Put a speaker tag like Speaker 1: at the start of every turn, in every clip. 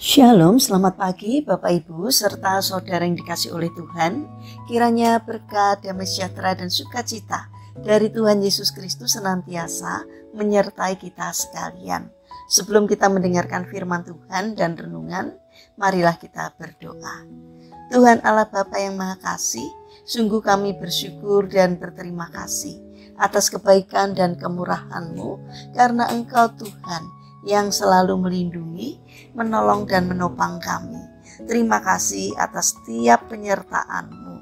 Speaker 1: Shalom, selamat pagi Bapak Ibu serta saudara yang dikasih oleh Tuhan. Kiranya berkat, damai sejahtera dan sukacita dari Tuhan Yesus Kristus senantiasa menyertai kita sekalian. Sebelum kita mendengarkan firman Tuhan dan renungan, marilah kita berdoa. Tuhan Allah Bapa yang Maha Kasih, sungguh kami bersyukur dan berterima kasih atas kebaikan dan kemurahan-Mu, karena Engkau Tuhan yang selalu melindungi, menolong dan menopang kami. Terima kasih atas setiap penyertaan-Mu.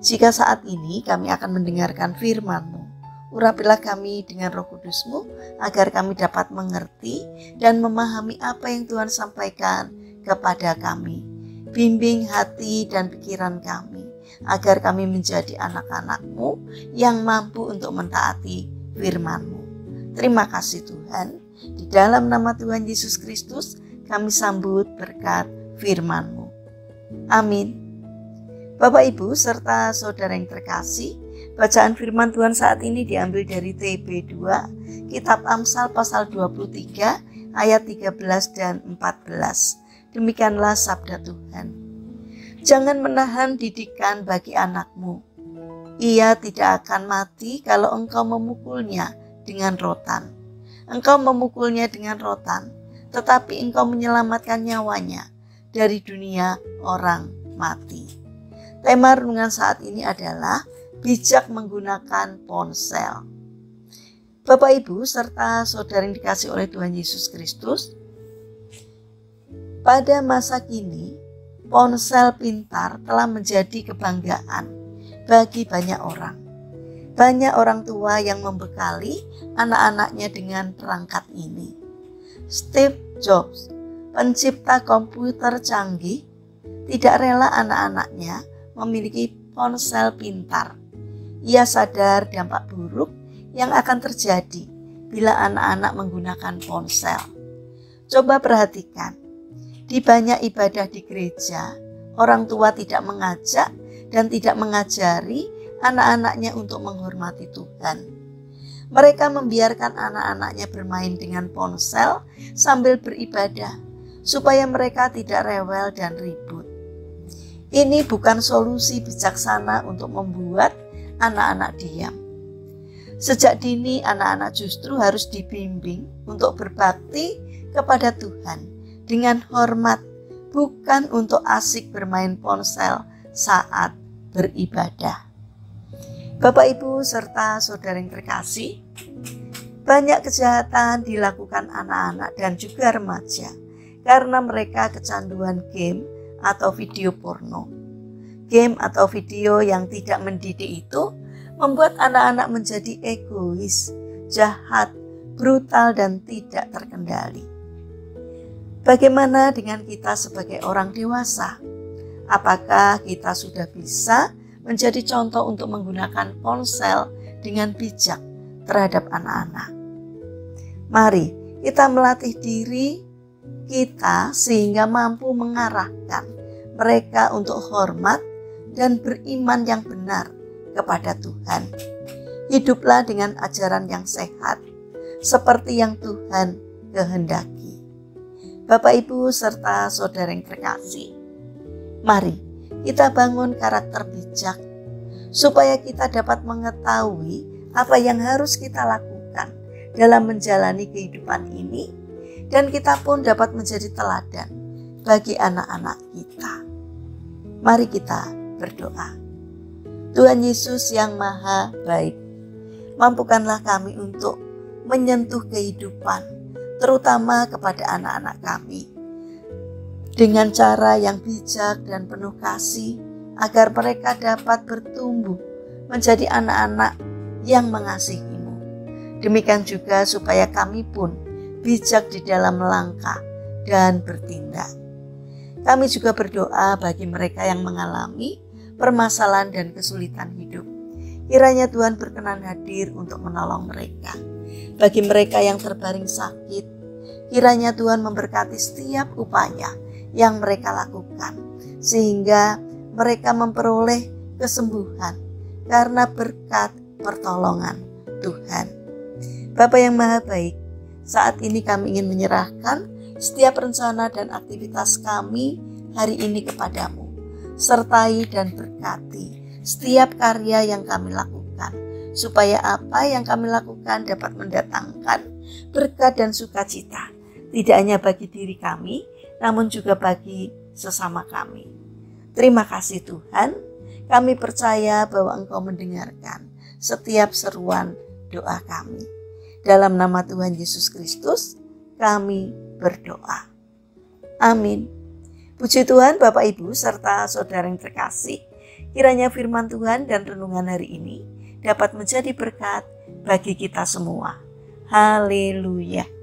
Speaker 1: Jika saat ini kami akan mendengarkan firman-Mu, urapilah kami dengan Roh Kudus-Mu agar kami dapat mengerti dan memahami apa yang Tuhan sampaikan kepada kami. Bimbing hati dan pikiran kami agar kami menjadi anak-anak-Mu yang mampu untuk mentaati firman-Mu. Terima kasih Tuhan. Di dalam nama Tuhan Yesus Kristus kami sambut berkat firman-Mu. Amin. Bapak Ibu serta saudara yang terkasih, bacaan firman Tuhan saat ini diambil dari TB2, Kitab Amsal pasal 23 ayat 13 dan 14. Demikianlah sabda Tuhan. Jangan menahan didikan bagi anakmu. Ia tidak akan mati kalau engkau memukulnya dengan rotan. Engkau memukulnya dengan rotan, tetapi engkau menyelamatkan nyawanya dari dunia orang mati. Tema renungan saat ini adalah bijak menggunakan ponsel. Bapak Ibu serta saudara yang dikasih oleh Tuhan Yesus Kristus, pada masa kini ponsel pintar telah menjadi kebanggaan bagi banyak orang. Banyak orang tua yang membekali anak-anaknya dengan perangkat ini. Steve Jobs, pencipta komputer canggih, tidak rela anak-anaknya memiliki ponsel pintar. Ia sadar dampak buruk yang akan terjadi bila anak-anak menggunakan ponsel. Coba perhatikan, di banyak ibadah di gereja, orang tua tidak mengajak dan tidak mengajari anak-anaknya untuk menghormati Tuhan. Mereka membiarkan anak-anaknya bermain dengan ponsel sambil beribadah, supaya mereka tidak rewel dan ribut. Ini bukan solusi bijaksana untuk membuat anak-anak diam. Sejak dini anak-anak justru harus dibimbing untuk berbakti kepada Tuhan dengan hormat, bukan untuk asik bermain ponsel saat beribadah. Bapak Ibu serta saudara yang terkasih, banyak kejahatan dilakukan anak-anak dan juga remaja karena mereka kecanduan game atau video porno. Game atau video yang tidak mendidik itu membuat anak-anak menjadi egois, jahat, brutal dan tidak terkendali. Bagaimana dengan kita sebagai orang dewasa? Apakah kita sudah bisa menjadi contoh untuk menggunakan ponsel dengan bijak terhadap anak-anak? Mari kita melatih diri kita sehingga mampu mengarahkan mereka untuk hormat dan beriman yang benar kepada Tuhan. Hiduplah dengan ajaran yang sehat, seperti yang Tuhan kehendaki. Bapak Ibu serta saudara yang terkasih, mari kita bangun karakter bijak supaya kita dapat mengetahui apa yang harus kita lakukan dalam menjalani kehidupan ini, dan kita pun dapat menjadi teladan bagi anak-anak kita. Mari kita berdoa. Tuhan Yesus yang Maha Baik, mampukanlah kami untuk menyentuh kehidupan, terutama kepada anak-anak kami, dengan cara yang bijak dan penuh kasih, agar mereka dapat bertumbuh menjadi anak-anak yang mengasihi-Mu. Demikian juga supaya kami pun bijak di dalam melangkah dan bertindak. Kami juga berdoa bagi mereka yang mengalami permasalahan dan kesulitan hidup. Kiranya Tuhan berkenan hadir untuk menolong mereka. Bagi mereka yang terbaring sakit, kiranya Tuhan memberkati setiap upaya yang mereka lakukan, sehingga mereka memperoleh kesembuhan karena berkat pertolongan Tuhan. Bapa yang Maha Baik, saat ini kami ingin menyerahkan setiap rencana dan aktivitas kami hari ini kepadamu. Sertai dan berkati setiap karya yang kami lakukan, supaya apa yang kami lakukan dapat mendatangkan berkat dan sukacita, tidak hanya bagi diri kami, namun juga bagi sesama kami. Terima kasih Tuhan, kami percaya bahwa Engkau mendengarkan setiap seruan doa kami. Dalam nama Tuhan Yesus Kristus, kami berdoa. Amin. Puji Tuhan Bapak Ibu serta saudara yang terkasih, kiranya firman Tuhan dan renungan hari ini dapat menjadi berkat bagi kita semua. Haleluya.